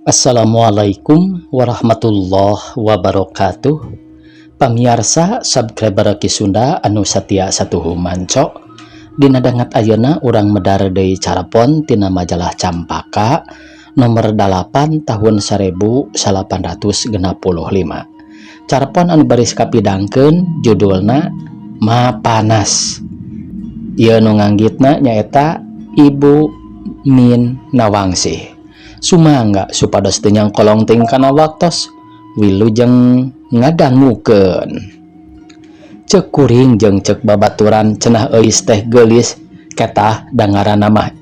Assalamualaikum warahmatullahi wabarakatuh. Pamiarsa subscriber Ki Sunda anu satia satuhu manco. Dina dangat ayeuna urang medar deui carapon tina majalah Campaka nomor 8 tahun 1865. Carapon anu baris kapidangkeun judulna Ma Panas. Ieu nu nganggitna nyaeta Ibu Min Nawangsih. Sumangga supados teu nyang kolong ting kana waktos wilujeng ngadangukeun. Ceuk kuring jeung ceuk babaturan cenah euis teh geulis ketah dangaranna mah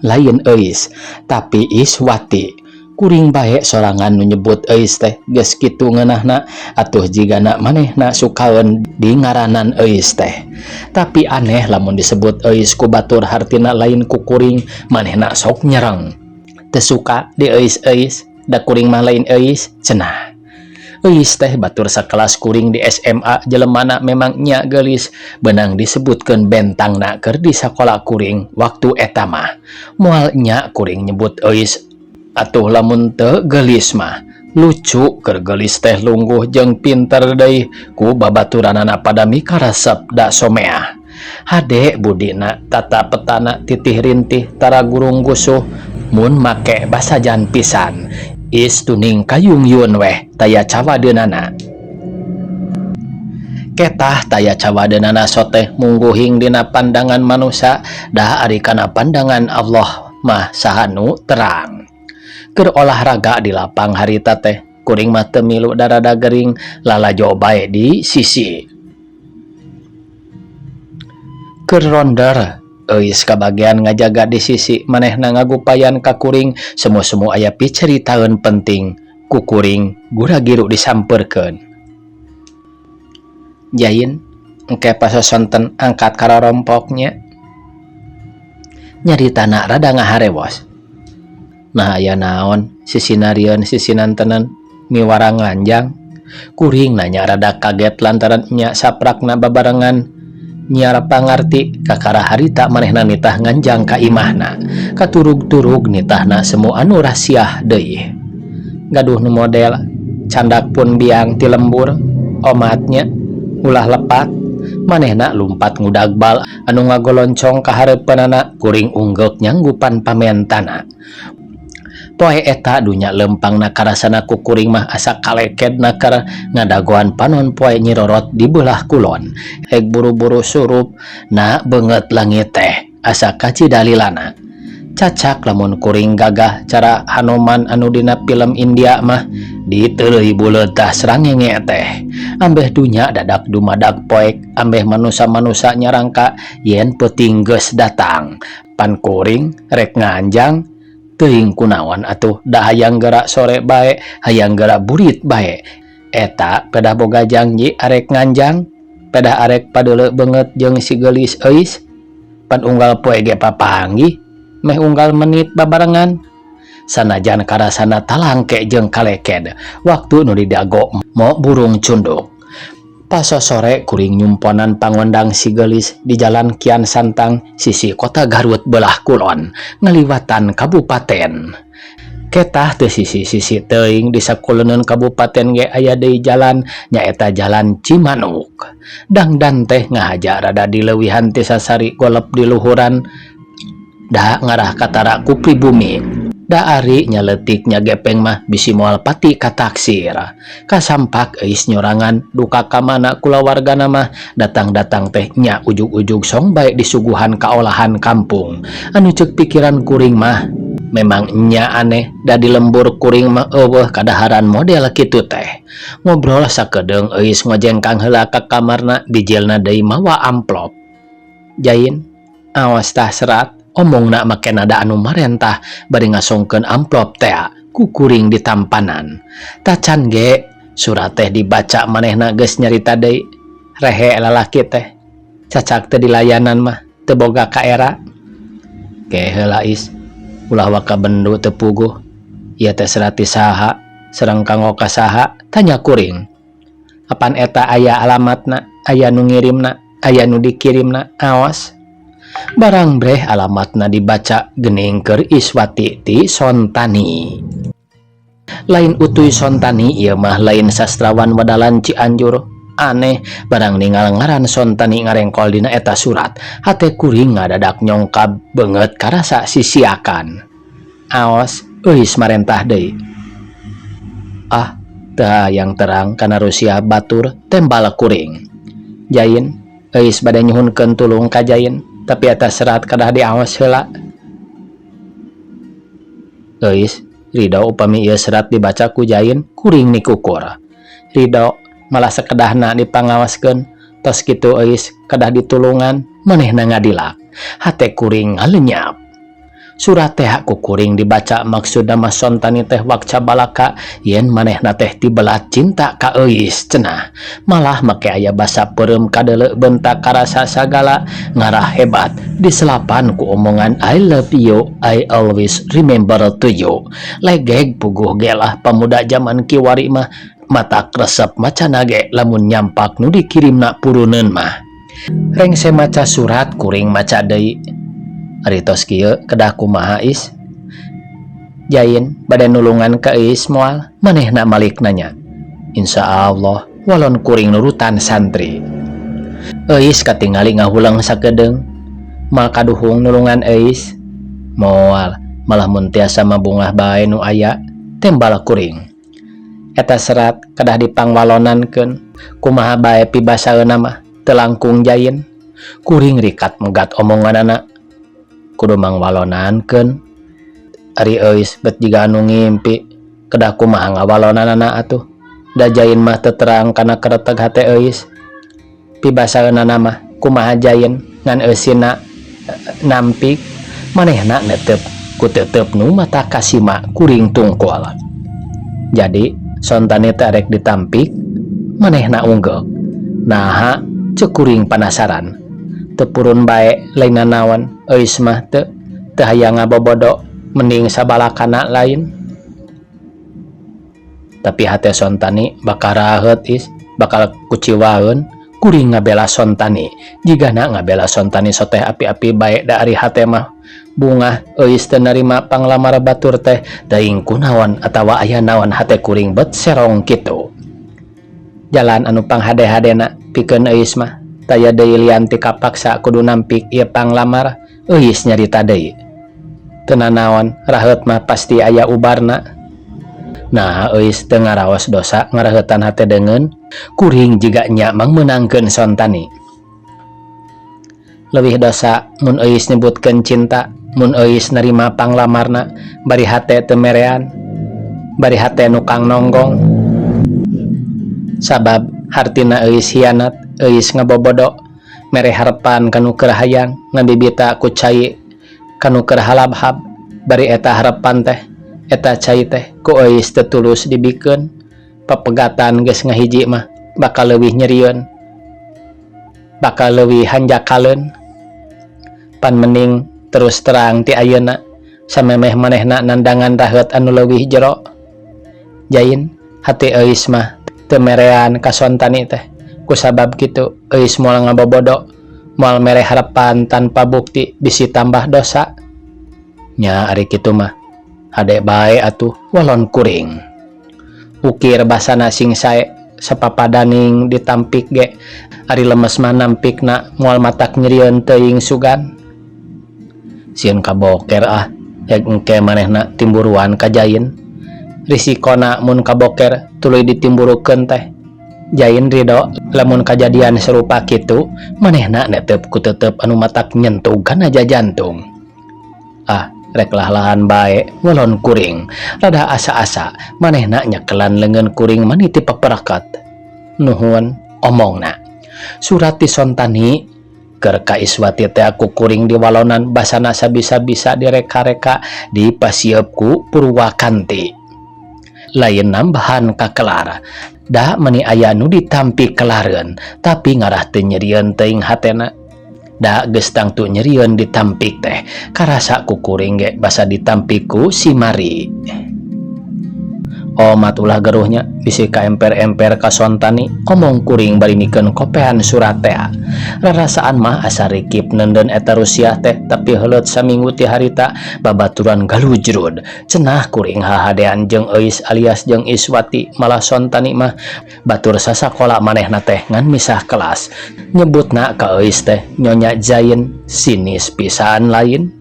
lain euis tapi Iswati. Kuring bae sorangan nu nyebut euis teh geus kitu ngeunahna atuh jigana manehna sukaeun di ngaranan euis teh. Tapi aneh lamun disebut euis ku batur hartina lain ku kuring manehna sok nyereng. Teu suka di euis-euis da kuring mah lain euis cenah. Euis teh batur sakelas kuring di SMA jelemana memang nya geulis beunang disebutkeun bentangna keur di sakola kuring waktu eta mah. Moal nya kuring nyebut euis atuh lamun teu geulis mah lucu keur geulis teh lungguh jeung pinter deui ku babaturanana pada mikaresep da someah. Hade budina tata petana titih rintih tara gurung gusuh mun make basajan pisan is tuning kayung yun weh taya cawadeunana. Ketah taya cawadeunana soteh mungguhing dina pandangan manusia dah ari kana pandangan Allah mah sahanu terang. Keur olahraga di lapang harita teh kuring mah teu milu darada gering lalajo bae di sisi. Keur ronder euis kabagian ngajaga di sisi manehna ngagupayan ka kuring semu-semu aya piceritaeun penting ku kuring gura-giru disampeurkeun. Jain engke pasosonten angkat karorompoknya nyaritana rada ngaharewos. Nah aya naon sisinarieun sisinantenan miwara nganjang. Kuring nanya rada kaget lantaran nya saprakna babarengan nyiar pangarti kakara harita manehna nitah nganjang ka imahna katurug-turug nitahna semu anu rasiah deui. Gaduh nu model candak pun biang ti lembur omatnya ulah lepat manehna lumpat ngudag bal anu ngagoloncong ka hareupeunana kuring unggeuk nyanggupan pamentana. Poe eta dunya lempangna karasana ku kuring mah asa kalekedna keur ngadagoan panon poe Nyirorot di beulah kulon. Heg buru-buru surup na beungeut langit teh asa kacidalilana. Cacak lamun kuring gagah cara Hanuman anu dina film India mah diteuleui buleut tah srangenge teh. Ambeh dunya dadak dumadak poek ambeh manusa-manusa nyarangka yen peuting geus datang. Pan kuring rek nganjang teuing kunaon atuh da hayang geura sore bae hayang geura burit bae eta pedah boga janji arek nganjang pedah arek padeuleu beungeut jeung si geulis euis pan unggal poe ge papanggih meh unggal menit babarengan sanajan karasana talangke jeung kaleked waktu nu didago mo burung cunduk. Pas sore kuring nyumponan pangondang si geulis di jalan Kian Santang sisi kota Garut belah kulon ngaliwatan kabupaten. Ketah teu sisi-sisi teuing di sakuleunun kabupaten ge aya deui jalan nyaeta jalan Cimanuk. Dangdan teh ngahaja rada dileuwihan ti sasari golep di luhuran da ngarah katara ku pribumi. Da ari nyaletiknya gepeng mah bisi moal pati ka taksir. Kasampak euis nyorangan duka ka mana kulawargana mah datang-datang teh nya ujug-ujug song bae disuguhan kaolahan kampung. Anu ceuk pikiran kuring mah memang nya aneh da di lembur kuring mah eueuh kadaharan model kitu teh. Ngobrol sakedeung euis ngojengkang heula ka kamarna bijilna deui mawa amplop. Jain awas tah serat omongna make nada anu marentah bari ngasongkeun amplop teh ku kuring di tampanan. Tacan ge surat teh dibaca manehna geus nyarita deui. Rehe lalaki teh cacak teh dilayanan mah teu boga kaera. Ke heula is ulah waka bendu teu puguh. Ieu teh serat ti saha sareng kanggo ka saha tanya kuring. Apan eta aya alamatna, aya nu ngirimna, aya nu dikirimna, awas. Barang breh alamatna dibaca geuning keur Iswati ti Sontani. Lain utuy Sontani ieu mah lain sastrawan wadalan Cianjur. Aneh barang ningal ngaran Sontani ngarengkol dina eta surat, hate kuring ngadadak nyongkab beungeut karasa sisiakan. Aos euis marentah deui. Ah, teu yang terang kana Rusia batur tembal kuring. Jain euis bade nyuhunkeun tulung ka Jain, tapi eta serat kadah diaos heula. Euis Ridho upami ieu serat dibaca ku Jain, kuring nikukur. Ridho malah sakedahna dipangawaskeun, tos kitu euis kadah ditulungan manehna ngadilak. Hate kuring ngalenyap. Surat teh ku kuring dibaca maksudna mah Sontani teh wakca balaka yen manehna teh tibelat cinta ka euis cenah. Malah make aya basa peureum kadeuleu bentak karasa sagala ngarah hebat diselapan ku omongan I love you, I always remember to you. Legeg puguh gelah pemuda zaman kiwari mah mata kresep macana ge lamun nyampak nu dikirimna puruneun mah. Rengse maca surat kuring maca deui. Ari tos kieu kedah kumaha is? Jain bade nulungan ka euis moal, manehna malik nanya. Insyaallah walon kuring nurutan santri. Euis katingali ngahulang sakedeung, mal kaduhung nulungan euis. Moal malah mun tiasa mabungah bae nu aya, tembal kuring. Eta serat kedah dipangwalonankeun, kumaha bae pibasaeuna mah teu langkung Jain. Kuring rikat megat omonganana. Kudu mangwalonankeun. Ari euis bet jiga anu ngimpi, kedah kumaha ngawalonanana atuh. Da Jain mah teu terang kana kareteg hate euis. Pibasaeunana mah kumaha Jain ngan eusina nampik, manehna netep ku teuteup nu mata kasima kuring tungkul. Jadi Sontani teh rek ditampik, manehna unggul. Naha ceuk kuring panasaran. Teu purun bae lain nanaon, euis mah teu hayang ngabobodo, mending sabalakana lain. Tapi hate Sontani bakal raheut is, bakal kuciwaeun kuring ngabela Sontani. Jigana ngabela Sontani soteh api-api bae da ari hate mah bungah euis teu narima panglamar batur teh teuing kunaon atawa aya naon hate kuring bet serong kitu. Jalan anu panghade-hadena pikeun euis mah taya deui lian ti kapaksa kudu nampik ieu panglamar, euis nyarita deui. Teu nanaon, raheut mah pasti aya ubarna. Nah, euis teu ngaraos dosa ngaraheutan hate deungeun, kuring jiga nya mangmeunangkeun Sontani. Leuwih dosa mun euis nyebutkeun cinta, mun euis nerima panglamarna bari hate teu merean, bari hate nu kang nonggong. Sabab hartina euis hianat, euis ngabobodo, mere harepan kanu keur hayang ngabibita ku cai kanu keur halabhab, bari eta harepan teh eta cai teh ku euis teu tulus dibikeun, papegatan geus ngahiji mah bakal leuwih nyerieun, bakal leuwih hanjakaleun. Pan mending terus terang ti ayeuna samemeh manehna nandangan raheut anu leuwih jero. Jain hati euis mah teu merean ka Sontani teh. Kusabab kitu euis moal ngabobodo, moal mere harepan tanpa bukti bisi tambah dosa. Nya ari kitu mah hade bae atuh walon kuring. Ukir basana sing sae sapapadaning ditampik ge, ari lemes mah nampikna moal matak nyerieun teuing sugan. Sieun kaboker ah, heg engke manehna timburuan ka Jain. Risikona mun kaboker tuluy ditimburukeun teh. Jain ridho lamun kajadian serupa kitu, manehna netep ku tetep anu matak nyentuh kana jantung. Ah, rek lahan bae walon kuring. Rada asa-asa manehna nyekelan leungeun kuring maniti paperakat. Nuhun omongna. Surat ti Sontani keur ka Iswati teh aku kuring diwalonan basana sabisa-bisa direka-reka dipasieup ku Purwakanti. Lain nambahan ka kelar. Da meni aya nu ditampi kelareun, tapi ngarah teu nyerieun teuing hatena. Da geus tangtu nyerieun ditampik teh, karasa ku kuring ge basa ditampi ku si Mari. Oh matulah geruhnya bisi ka emper-emper kasontani omong kuring bari nikeun kopean surat teh. Rarasaan mah asa rikip nenden eta Rusia teh tapi heuleut saminggu ti harita babaturan galujrud. Cenah kuring hahadean jeung Euis alias jeung Iswati malah sontani mah batur sasakola manehna teh ngan misah kelas. Nyebutna ka Euis teh Nyonya Zain sinis pisan lain.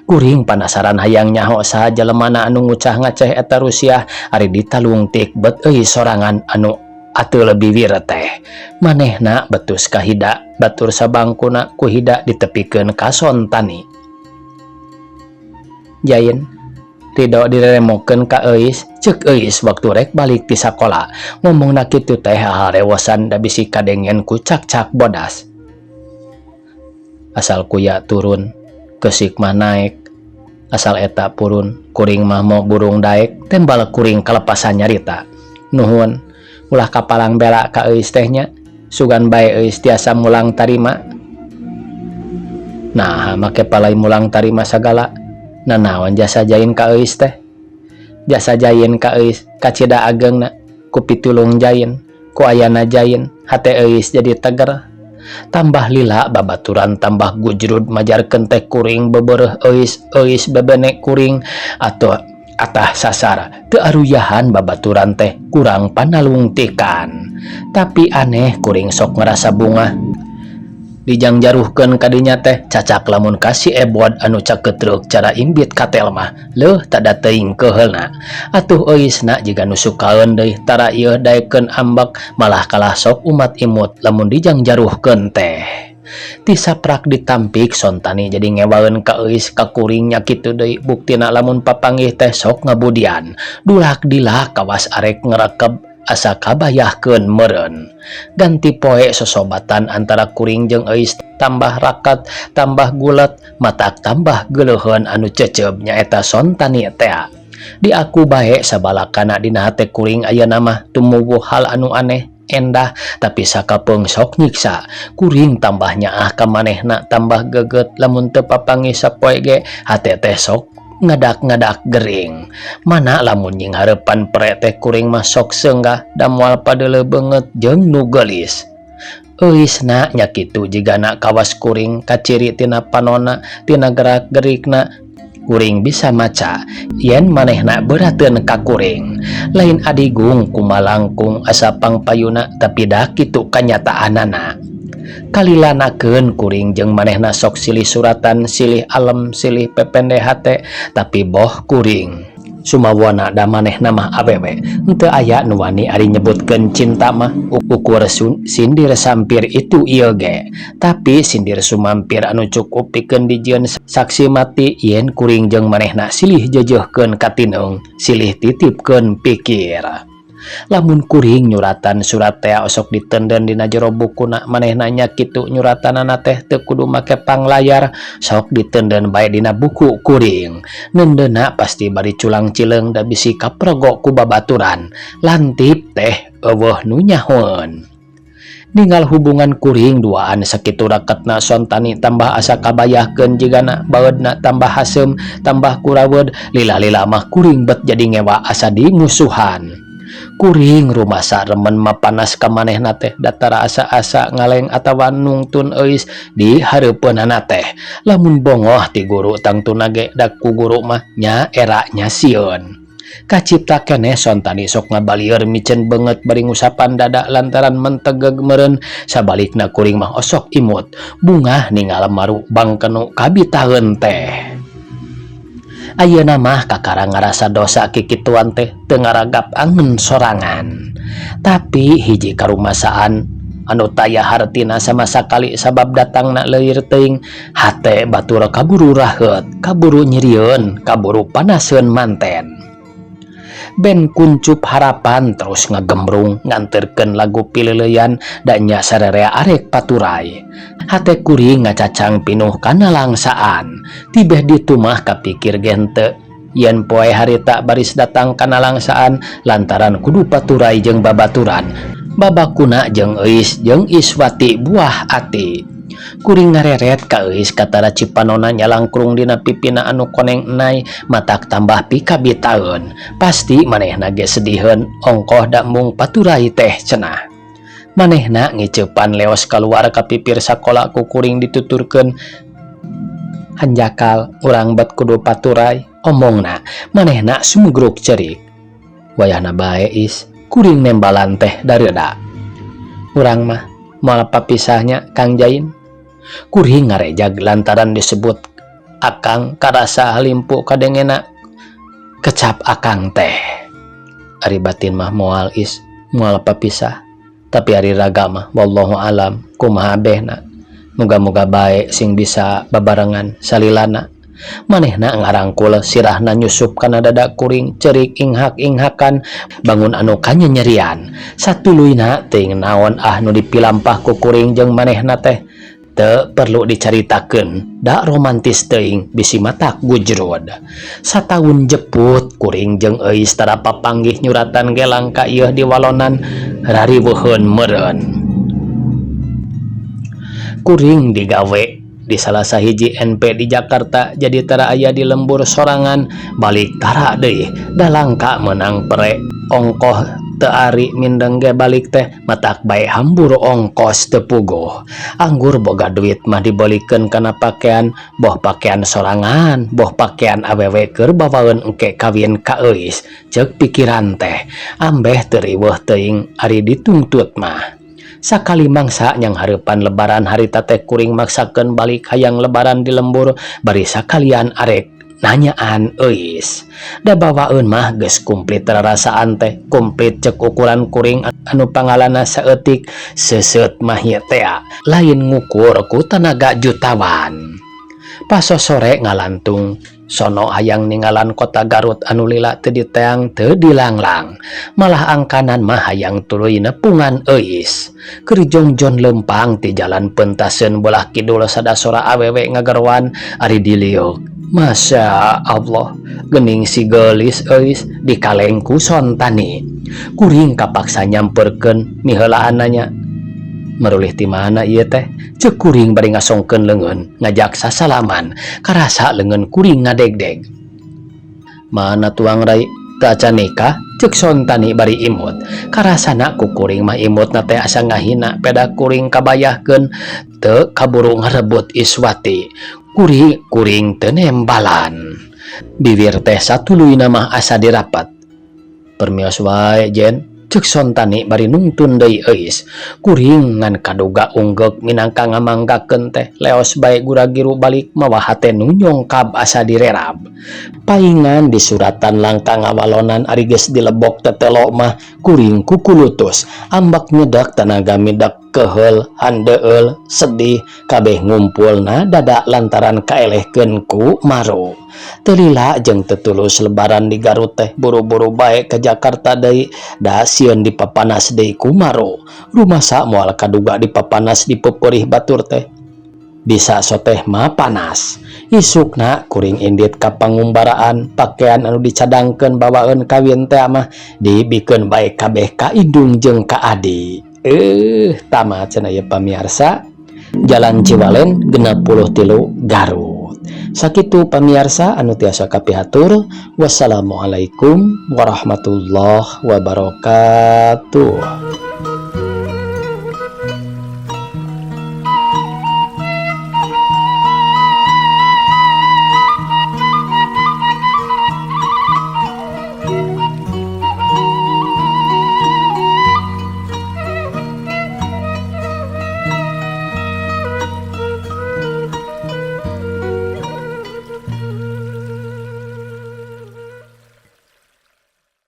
Kuring penasaran hayang nyaho saha jelemana anu ngucah ngaceh eta Rusia ari ditalung tik bet Euis sorangan anu atuh lebih wir teh. Manehna betus ka hida batur sabangkuna ku hida ditepikeun ka Sontani. Jain Ridho diremokeun ka Euis ceuk Euis waktu rek balik ti sakola ngomongna kitu teh harewosan da bisi kadengen ku cak-cak bodas. Asal kuya turun kesik mah naik, asal eta purun kuring mah mau burung daek tembal kuring kalepasan nyarita. Nuhun ulah kapalang bela ka Euis tehnya sugan bae Euis tiasa mulang tarima. Nah make palai mulang tarima sagala nanaon jasa Jain ka Euis teh. Jasa Jain ka Euis kacida ageungna ku pitulung Jain ku ayana Jain hate Euis jadi teger. Tambah lila babaturan tambah gujrud majarkeun teh kuring bebereh Euis bebene kuring atau atah sasar teu aruyahan babaturan teh kurang panalungtikan. Tapi aneh kuring sok ngerasa bunga dijang jaruhkeun kadinya teh cacak lamun kasih ebod anu caketruk cara imbit katel mah leuh tada teuing keheulna. Atuh Euisna jiga nu sukaeun deui tara ieu daekeun ambek malah kalah sok umat imut lamun dijang jaruhkeun teh. Ti saprak ditampik Sontani jadi ngewaeun ka Euis ka kuring nya kitu deui buktina lamun papanggih teh sok ngabudian dulak dilak kawas arek ngerekeb asa kabayahkeun meureun. Ganti poe sosobatan antara kuring jeung Euis tambah rakat tambah gulet matak tambah geuleuheun anu ceceub nyaeta Sontani teh. Di aku bae sabalakana dina hate kuring ayeuna mah tumuwuh hal anu aneh endah tapi sakapeung sok nyiksa. Kuring tambah nyaah ka manehna tambah geget lamun teu papanggih sapoe ge hate teh sok ngadak-ngadak gering. Mana lamun nying harepan pre teh kuring mah sok seunggah da moal padeuleu beungeut jeung nu geulis. Euisna nya kitu jigana kawas kuring kaciri tina panonna tina gerak-gerikna kuring bisa maca yen manehna beurateun ka kuring. Lain adigung kumalangkung asa pangpayuna tapi da kitu kanyataanana. Kalilanakeun kuring jeung manehna sok silih suratan silih alem silih pepende hate tapi boh kuring sumawana da manehna mah awewe henteu aya nu wani ari nyebutkeun cinta mah ukur sindir sampir itu ieu ge. Tapi sindir sumampir anu cukup pikeun dijieun saksi mati yen kuring jeung manehna silih jejehkeun katinung silih titipkeun pikir. Lamun kuring nyuratan surat teh osok ditenden dina jero bukuna manehna nya kitu nyuratanana teh teu kudu make panglayar sok ditenden bae dina buku kuring. Nendena pasti bari culang cileung da bisi kaprogo ku babaturan lantip teh eueuh nu nyahoeun. Ninggal hubungan kuring duaan sakitu raketna Sontani tambah asa kabayahkeun jigana baeudna tambah haseum tambah kuraweud lila-lila mah kuring bet jadi ngewa asa dimusuhan. Kuring rumasa remen mapanas ka manehna teh datara asa-asa ngaleng atawa nungtun Euis di hareupeunana teh. Lamun bongoh ti guru tangtuna ge da ku guru mah nya era nya sieun. Kacipta keneh Sontani sok ngabalieur micen beungeut bari ngusapan dada lantaran mentegeg meureun sabalikna kuring mah osok imut bungah ninggal maru bangkenu kabitaheun teh. Ayeuna mah kakara ngarasa dosa kikituan teh teu ngaragap angeun sorangan. Tapi hiji karumasaan anu taya hartina sama sakali sabab datangna leuwir teuing hate batur kaburu raheut kaburu nyirieun kaburu panaseun manten. Ben kuncup harapan terus ngagembrung nganterkeun lagu pileuleyan da nya sarerea arek paturai. Hate kuring ngacacang pinuh kana langsaan. Tibeh ditu mah kapikir gente yen poe harita baris datang kana langsaan lantaran kudu paturai jeung babaturan. Babakuna jeung Euis jeung Iswati buah ati. Kuring ngareret ka euis katara Cipanona nyalangkrung dina pipina anu koneng enai matak tambah pikabi taun. Pasti manehna ge sediheun ongkoh da mung paturai teh cenah. Manehna ngiceupan leos kaluar ka pipir sakola ku kuring dituturkeun, "Hanjakal urang bet kudu paturai," omongna. Manehna sumugruk cerik. Wayahna bae is, kuring nembalan teh dareuda. "Urang mah moal papisahnya Kang Jain." Kuring ngarejag lantaran disebut Akang karasa halimpu kadengena. "Kecap Akang teh." Ari batin mah moal is, moal papisah. Tapi ari raga mah wallahu alam kumaha behna. Muga-muga bae sing bisa babarengan salilana. Manehna ngarangkul sirahna nyusup kana dada kuring cerik inghak-inghakan bangun anu kanyerian. Satuluyna teuing naon nu dipilampah ku kuring jeung manehna teh. Teu perlu dicaritakeun, da romantis teuing bisi matak gujrud. Sataun jeput kuring jeung euis tara papanggih nyuratan gelang ka ieu di walonan rariweuheun meureun. Kuring digawe di salah sahiji NP di Jakarta jadi tara aya di lembur sorangan balik tara deui da langka meunang pere ongkoh teu ari mindeng ge balik teh matak bae hambur ongkos teu puguh. Anggur boga duit mah dibolikeun kana pakean, boh pakean sorangan, boh pakean awewe keur bawaeun engke kawin ka euis, ceuk pikiran teh. Ambeh teu riweuh teuing ari ditungtut mah. Sakali mangsa nyang hareupan lebaran harita teh kuring maksakeun balik hayang lebaran di lembur bari sakalian arek nanyaan euis. Da bawaeun mah geus kumplit rarasaan teh, kumplit ceuk ukuran kuring anu pangalana saeutik seuseut mah ieu teh lain ngukur ku tenaga jutawan. Pas sore ngalantung sono hayang ningalan kota Garut anu lila teu diteang teu dilanglang, malah angkanan mah hayang tuluy nepungan euis. Keur jongjon lempang ti jalan peuntaseun belah kidul sadasora awewe ngagerwan ari diliuk. Masya Allah, gening si geulis euis dikalengku Sontani. Kuring kapaksa nyamperkeun miheulaan nanya, "Merulih ti mana ieu teh?" Ceuk kuring bari ngasongkeun leungeun ngajak sasalaman. Karasa leungeun kuring ngadegdeg. "Mana tuang rai teu acan nikah?" Ceuk Sontani bari imut. Karasana ku kuring mah imutna teh asa ngahina peda kuring kabayahkeun teu kaburu ngarebut Iswati. Kuring teu nembalan. Bibir teh satuluyna mah asa dirapat. "Permios wae Jen," ceuk Sontani bari nungtun deui euis. Kuring ngan kaduga unggek minangka ngamanggakeun teh leos bae gura-giru balik mawa hate nu nyongkab asa direrab. Paingan di suratan langka ngawalonan ari geus dilebok tetelo mah kuring kukulutus ambak nyedak tanaga midak keheul handeueul sedih kabeh ngumpulna dada lantaran kaelehkeun ku maru. Teu lila jeung teu tulus lebaran di Garut teh buru-buru bae ka Jakarta deui da sieun dipapanas deui ku maru. Rumasa moal kaduga dipapanas dipeperih batur teh. Bisa soteh mah panas. Isukna kuring indit ka pangumbaraan pakean anu dicadangkeun bawaeun kawin teh mah dibikeun bae kabeh ka idung jeung ka adi. Tamat cenah ieu pamiarsa. Jalan Ciwalen 63 Garut. Sakitu pamiarsa anu tiasa kapihatur. Wassalamualaikum warahmatullahi wabarakatuh.